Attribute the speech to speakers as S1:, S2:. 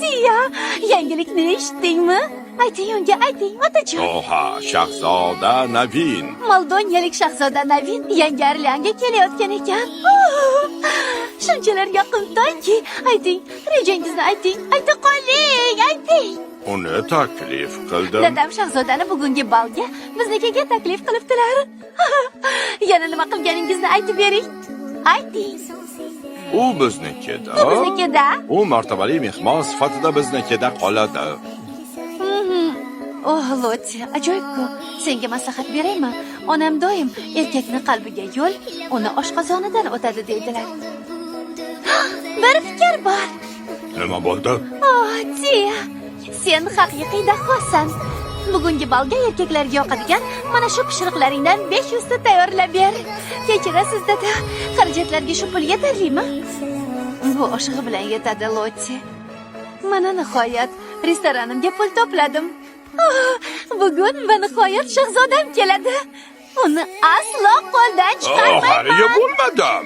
S1: Tiya. Yangilikni eshitdingmi? Ayting unga, ayting, otajon.
S2: Oha, Shahzoda Navin.
S1: Moldoniyalik shahzoda Navin yangi Orleanga kelayotgan ekan. Shunchalar yoqimtoyki. Ayting, rejangizni ayting. Ayta qoling, ayting.
S2: Uni taklif qildim.
S1: Dadam shahzodani bugungi balga biznikiga taklif qilibdilar. Yana nima qilganingizni aytib bering. Ayting.
S2: U biznikida.
S1: U biznikida?
S2: U martabali mehmon sifatida biznikida qoladi.
S1: Oh, Loti, ajoyib-ku. Senga maslahat beraymi? Onam doim erkakni qalbiga yo'l, uni oshqozonidan o'tadi deydilar. Bir fikr bor.
S2: Nima bo'ldi?
S1: Oh, Tiya, sen haqiqiy dahosan. Bugungi balga erkaklarga yoqadigan mana shu pishiriqlaringdan 500 ta tayyorlab ber. Kechirasiz, dada. Xarajatlarga shu pul yetarlimi? Bu oshig'i bilan yetadi, Loti. Mana nihoyat restoranimga pul to'pladim. Bugun va nihoyat shahzodam keladi. Uni aslo qo'ldan chiqarmayman.
S2: Haliga bo'lmadim.